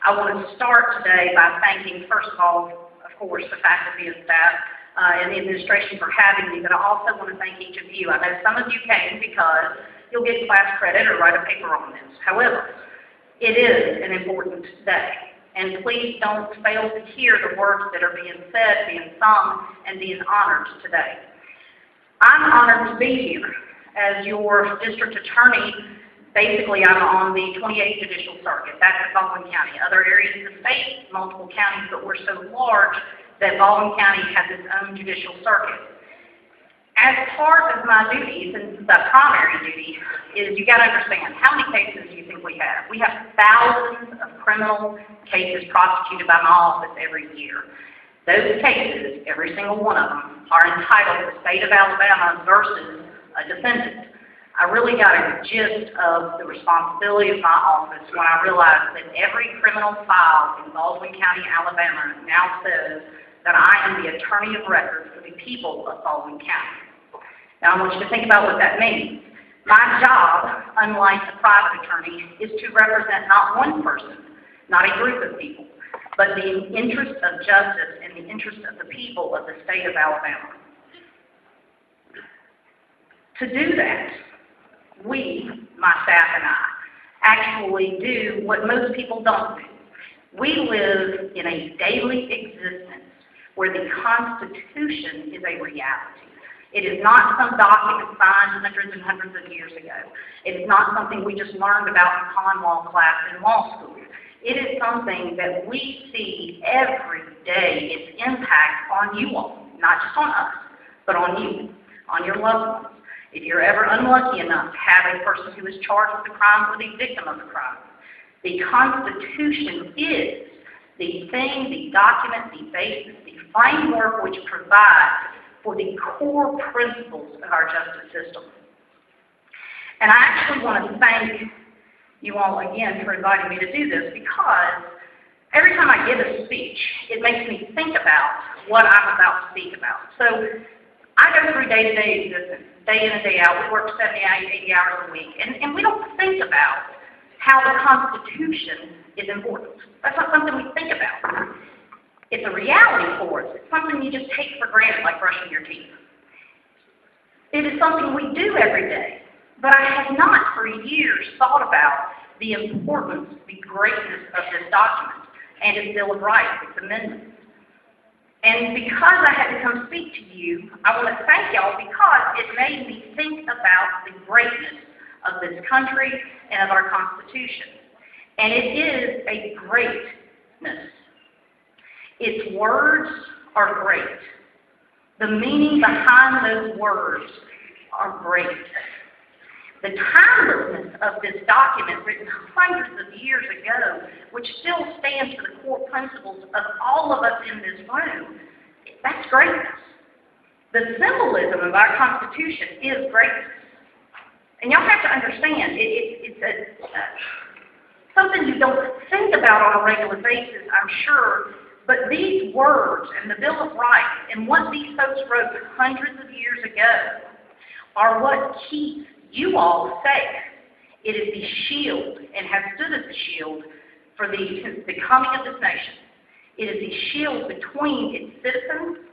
I want to start today by thanking, first of all, of course, the faculty and staff and the administration for having me, but I also want to thank each of you. I know some of you came because you'll get class credit or write a paper on this. However, it is an important day, and please don't fail to hear the words that are being said, being sung, and being honored today. I'm honored to be here as your district attorney. Basically, I'm on the 28th Judicial Circuit. That's at Baldwin County. Other areas of the state, multiple counties, but we're so large that Baldwin County has its own judicial circuit. As part of my duties, and the primary duty, is you got to understand, how many cases do you think we have? We have thousands of criminal cases prosecuted by my office every year. Those cases, every single one of them, are entitled the state of Alabama versus a defendant. I really got a gist of the responsibility of my office when I realized that every criminal file in Baldwin County, Alabama now says that I am the attorney of record for the people of Baldwin County. Now I want you to think about what that means. My job, unlike a private attorney, is to represent not one person, not a group of people, but the interest of justice and the interest of the people of the state of Alabama. To do that, we, my staff and I, actually do what most people don't do. We live in a daily existence where the Constitution is a reality. It is not some document signed hundreds and hundreds of years ago. It is not something we just learned about in common law class in law school. It is something that we see every day, its impact on you all, not just on us, but on you, on your loved ones. If you're ever unlucky enough to have a person who is charged with a crime or the victim of a crime, the Constitution is the thing, the document, the basis, the framework which provides for the core principles of our justice system. And I actually want to thank you all again for inviting me to do this, because every time I give a speech, it makes me think about what I'm about to speak about. So I go through day-to-day existence, day in and day out. We work 70, 80 hours a week, and we don't think about how the Constitution is important. That's not something we think about. It's a reality for us. It's something you just take for granted, like brushing your teeth. It is something we do every day, but I have not for years thought about the importance, the greatness of this document and its Bill of Rights, its amendments. And because I had to come speak to you, I want to thank y'all, because it made me think about the greatness of this country and of our Constitution. And it is a greatness. Its words are great. The meaning behind those words are great. The timelessness of this document, written hundreds of years ago, which still stands for the core principles of all of us in this room, that's greatness. The symbolism of our Constitution is greatness. And y'all have to understand, it's something you don't think about on a regular basis, I'm sure, but these words and the Bill of Rights and what these folks wrote hundreds of years ago are what keeps you all safe. It is the shield, and has stood as the shield since the coming of this nation. It is the shield between its citizens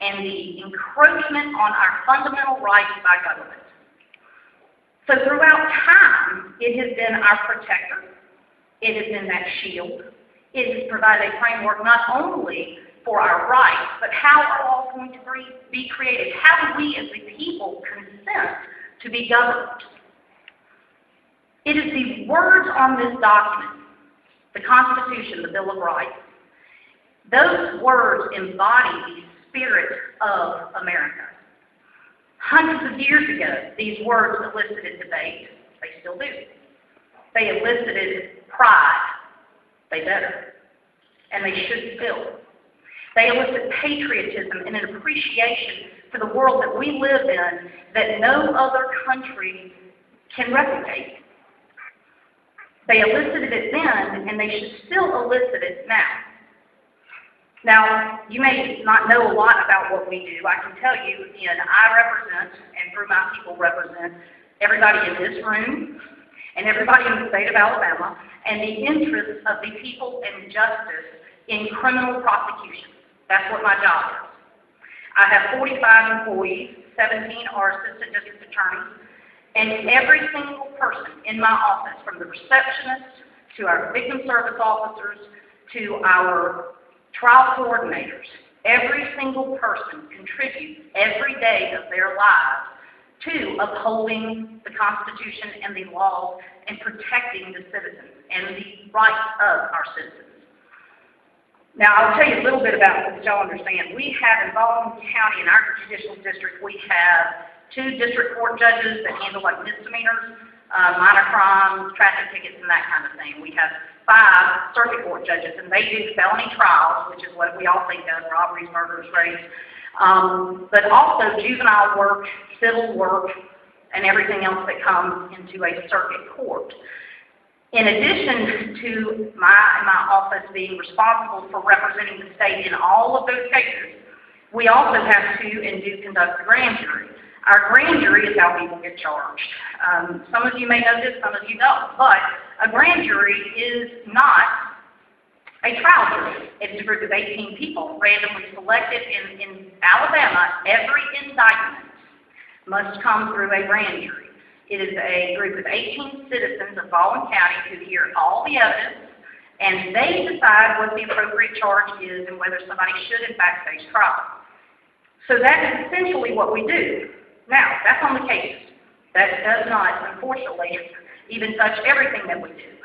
and the encroachment on our fundamental rights by government. So throughout time, it has been our protector. It has been that shield. It has provided a framework not only for our rights, but how are all going to be created. How do we as the people consent to be governed? It is the words on this document, the Constitution, the Bill of Rights. Those words embody the spirit of America. Hundreds of years ago, these words elicited debate. They still do. They elicited pride. They better. And they should still. They elicit patriotism and an appreciation for the world that we live in that no other country can replicate. They elicited it then, and they should still elicit it now. Now, you may not know a lot about what we do. I can tell you, again, I represent, and through my people represent, everybody in this room and everybody in the state of Alabama, and the interests of the people and and justice in criminal prosecution. That's what my job is. I have 45 employees, 17 are assistant district attorneys, and every single person in my office, from the receptionist to our victim service officers to our trial coordinators, every single person contributes every day of their lives to upholding the Constitution and the laws and protecting the citizens and the rights of our citizens. Now, I'll tell you a little bit about it so that y'all understand. We have in Baldwin County, in our judicial district, we have 2 district court judges that handle like misdemeanors, minor crimes, traffic tickets, and that kind of thing. We have 5 circuit court judges, and they do felony trials, which is what we all think of, robberies, murders, rapes, but also juvenile work, civil work, and everything else that comes into a circuit court. In addition to my office being responsible for representing the state in all of those cases, we also have to and do conduct the grand jury. Our grand jury is how people get charged. Some of you may know this, some of you don't, but a grand jury is not a trial jury. It is a group of 18 people randomly selected. In Alabama, every indictment must come through a grand jury. It is a group of 18 citizens of Baldwin County who hear all the evidence, and they decide what the appropriate charge is and whether somebody should, in fact, face trial. So that is essentially what we do. Now, that's on the cases. That does not, unfortunately, even touch everything that we do.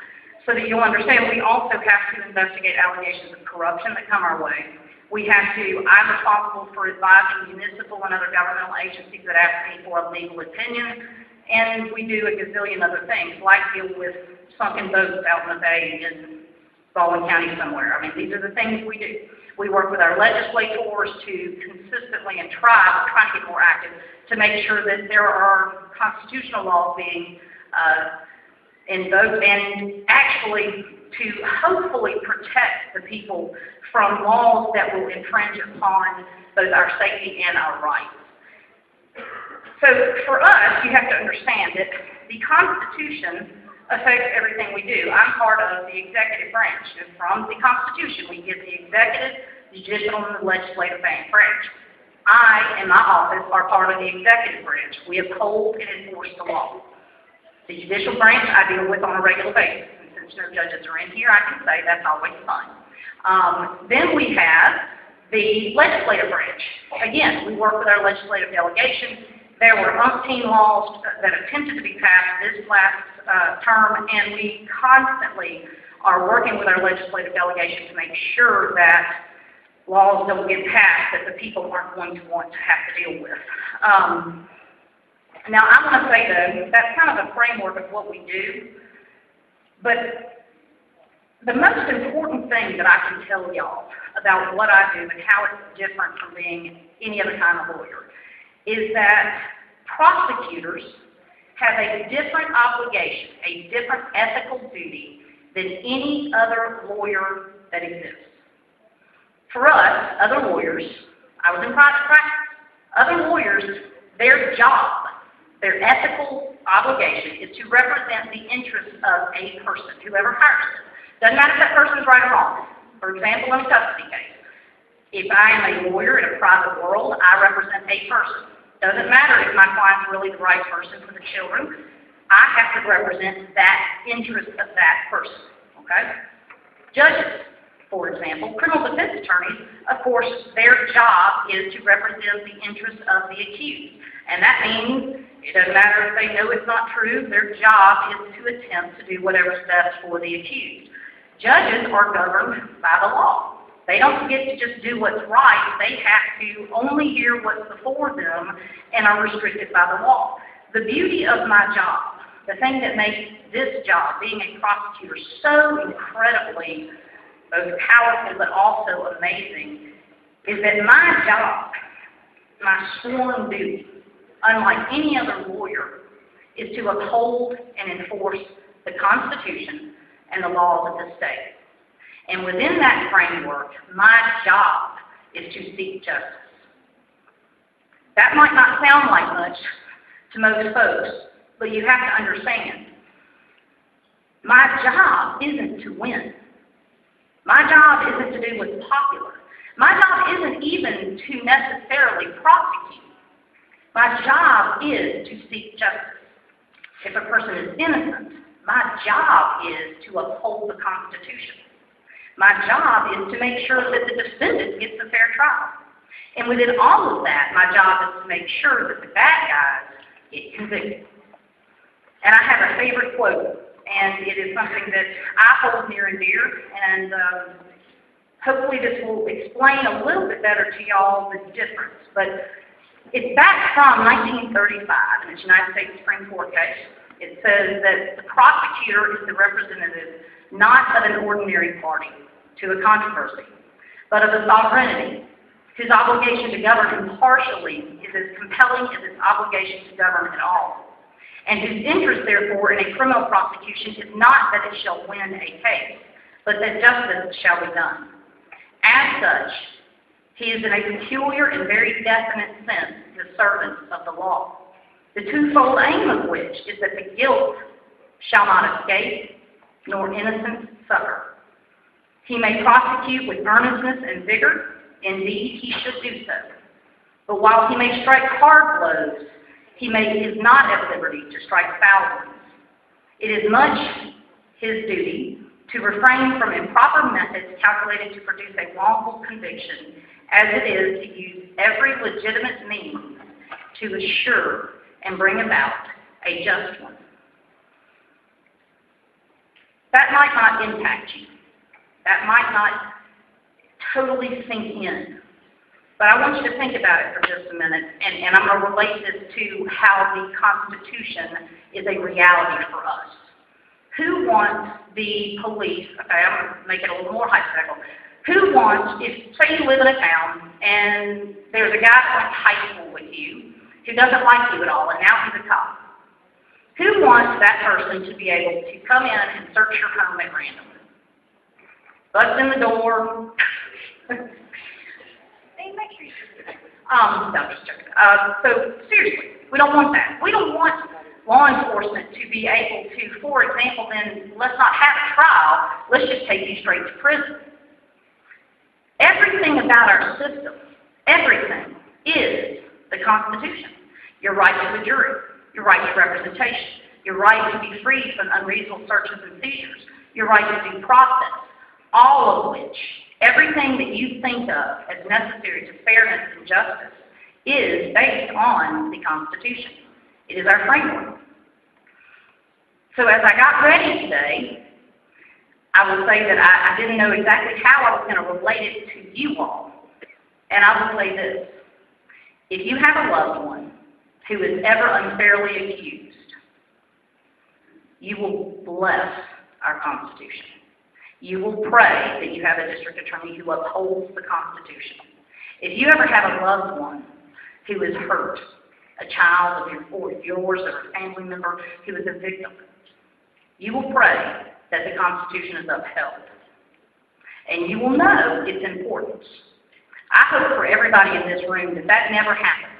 So that you'll understand, we also have to investigate allegations of corruption that come our way. I'm responsible for advising municipal and other governmental agencies that ask me for a legal opinion. And we do a gazillion other things, like deal with sunken boats out in the bay in Baldwin County somewhere. I mean, these are the things we do. We work with our legislators to consistently and trying to get more active to make sure that there are constitutional laws being invoked and actually to hopefully protect the people from laws that will infringe upon both our safety and our rights. So for us, you have to understand that the Constitution affects everything we do. I'm part of the executive branch. And from the Constitution, we get the executive, the judicial, and the legislative branch. I and my office are part of the executive branch. We uphold and enforce the law. The judicial branch I deal with on a regular basis. And since no judges are in here, I can say that's always fun. Then we have the legislative branch. Again, we work with our legislative delegation. There were umpteen laws that attempted to be passed this last term, and we constantly are working with our legislative delegation to make sure that laws don't get passed that the people aren't going to want to have to deal with. Now, I want to say, though, that's kind of a framework of what we do, but the most important thing that I can tell y'all about what I do and how it's different from being any other kind of lawyer is that prosecutors have a different obligation, a different ethical duty than any other lawyer that exists. For us, other lawyers, I was in private practice, other lawyers, their job, their ethical obligation is to represent the interests of a person, whoever hires them. Doesn't matter if that person is right or wrong. For example, in a custody case, if I am a lawyer in a private world, I represent a person. Doesn't matter if my client's really the right person for the children. I have to represent that interest of that person, okay? Judges, for example, criminal defense attorneys, of course, their job is to represent the interests of the accused. And that means it doesn't matter if they know it's not true, their job is to attempt to do whatever's best for the accused. Judges are governed by the law. They don't get to just do what's right. They have to only hear what's before them and are restricted by the law. The beauty of my job, the thing that makes this job, being a prosecutor, so incredibly both powerful but also amazing, is that my job, my sworn duty, unlike any other lawyer, is to uphold and enforce the Constitution and the laws of the state. And within that framework, my job is to seek justice. That might not sound like much to most folks, but you have to understand, my job isn't to win. My do what's popular. My job isn't even to necessarily prosecute. My job is to seek justice. If a person is innocent, my job is to uphold the Constitution. My job is to make sure that the defendant gets a fair trial. And within all of that, my job is to make sure that the bad guys get convicted. And I have a favorite quote, and it is something that I hold near and dear, and hopefully this will explain a little bit better to y'all the difference. But it's back from 1935 in the United States Supreme Court case. It says that the prosecutor is the representative not of an ordinary party to a controversy, but of a sovereignty whose obligation to govern impartially is as compelling as its obligation to govern at all, and whose interest, therefore, in a criminal prosecution is not that it shall win a case, but that justice shall be done. As such, he is in a peculiar and very definite sense the servant of the law, the twofold aim of which is that the guilt shall not escape, nor innocence suffer. He may prosecute with earnestness and vigor, indeed he should do so. But while he may strike hard blows, he is not at liberty to strike foul ones. It is much his duty to refrain from improper methods calculated to produce a wrongful conviction, as it is to use every legitimate means to assure and bring about a just one. That might not impact you. That might not totally sink in. But I want you to think about it for just a minute, and I'm going to relate this to how the Constitution is a reality for us. Who wants the police, okay, I'm going to make it a little more hypothetical. Who wants, if, say you live in a town, and there's a guy that went to high school with you, who doesn't like you at all, and now he's a cop. Who wants that person to be able to come in and search your home at random? Bust in the door. Hey, make sure you no, just joking. So seriously, we don't want that. We don't want law enforcement to be able to, for example, then let's not have a trial. Let's just take you straight to prison. Everything about our system, everything is the Constitution. Your right to a jury, your right to representation, your right to be free from unreasonable searches and seizures, your right to due process, all of which, everything that you think of as necessary to fairness and justice is based on the Constitution. It is our framework. So as I got ready today, I will say that I didn't know exactly how I was going to relate it to you all. And I will say this. If you have a loved one who is ever unfairly accused, you will bless our Constitution. You will pray that you have a district attorney who upholds the Constitution. If you ever have a loved one who is hurt, a child of yours or a family member who is a victim, you will pray that the Constitution is upheld. And you will know its importance. I hope for everybody in this room that that never happens.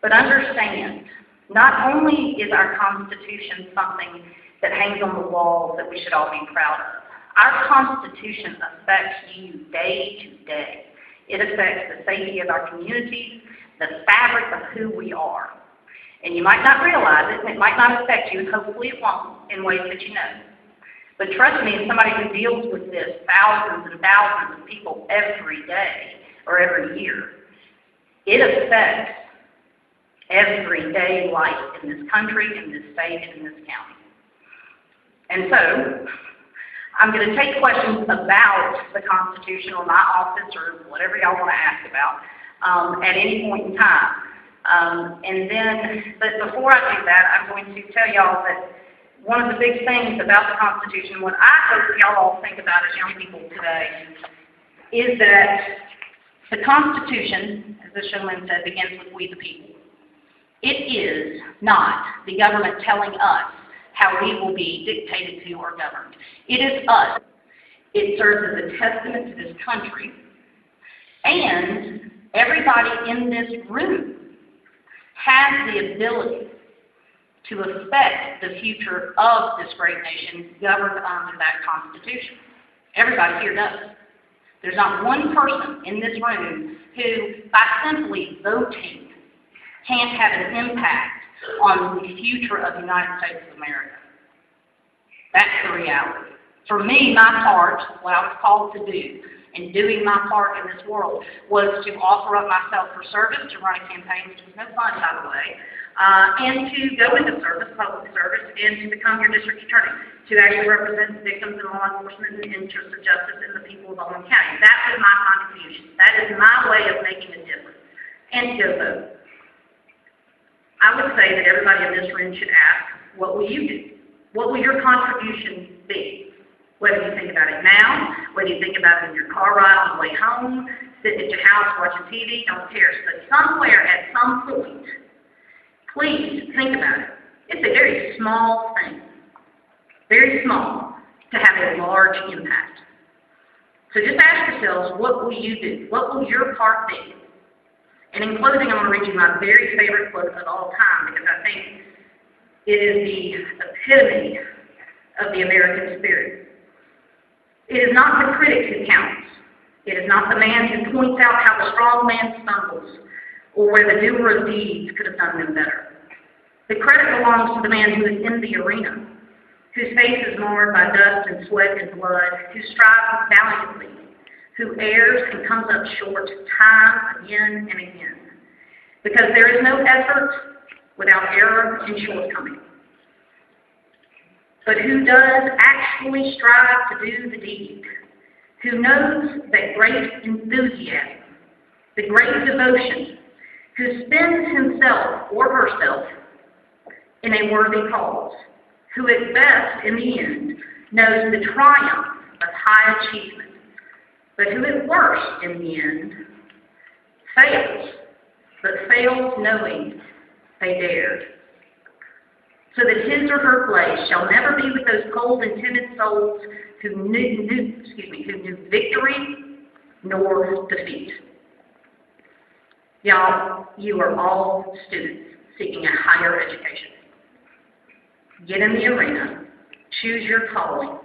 But understand, not only is our Constitution something that hangs on the walls that we should all be proud of, our Constitution affects you day to day. It affects the safety of our communities, the fabric of who we are. And you might not realize it, and it might not affect you, and hopefully it won't, in ways that you know. But trust me, as somebody who deals with this, thousands and thousands of people every day or every year, it affects everyday life in this country, in this state, and in this county. And so, I'm going to take questions about the Constitution or my office or whatever y'all want to ask about at any point in time. But before I do that, I'm going to tell y'all that one of the big things about the Constitution, what I hope y'all all think about as young people today, is that the Constitution, as this young man said, begins with we the people. It is not the government telling us how we will be dictated to or governed. It is us. It serves as a testament to this country. And everybody in this room has the ability to affect the future of this great nation governed under that Constitution. Everybody here does. There's not one person in this room who, by simply voting, can't have an impact on the future of the United States of America. That's the reality. For me, my part, what I was called to do, in doing my part in this world, was to offer up myself for service, to run a campaign, which was no fun, by the way, and to go into service, public service, and to become your district attorney, to actually represent victims in law enforcement and the interests of justice and the people of Baldwin County. That is my contribution. That is my way of making a difference. And to go vote. I would say that everybody in this room should ask, what will you do? What will your contribution be? Whether you think about it now, whether you think about it in your car ride on the way home, sitting at your house watching TV, don't care. But somewhere at some point, please think about it. It's a very small thing, very small, to have a large impact. So just ask yourselves, what will you do? What will your part be? And in closing, I'm going to read you my very favorite quote of all time, because I think it is the epitome of the American spirit. It is not the critic who counts. It is not the man who points out how the strong man stumbles, or where the doer of deeds could have done them better. The credit belongs to the man who is in the arena, whose face is marred by dust and sweat and blood, who strives valiantly, who errs and comes up short time again and again. Because there is no effort without error and shortcoming. But who does actually strive to do the deed, who knows that great enthusiasm, the great devotion, who spends himself or herself in a worthy cause, who at best in the end knows the triumph of high achievement, but who at worst in the end fails, but fails knowing they dared. So that his or her place shall never be with those cold and timid souls who knew victory nor defeat. Y'all, you are all students seeking a higher education. Get in the arena, choose your calling,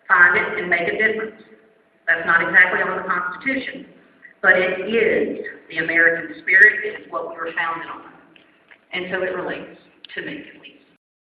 find it, and make a difference. That's not exactly on the Constitution, but it is the American spirit. It is what we were founded on. And so it relates to me, at least.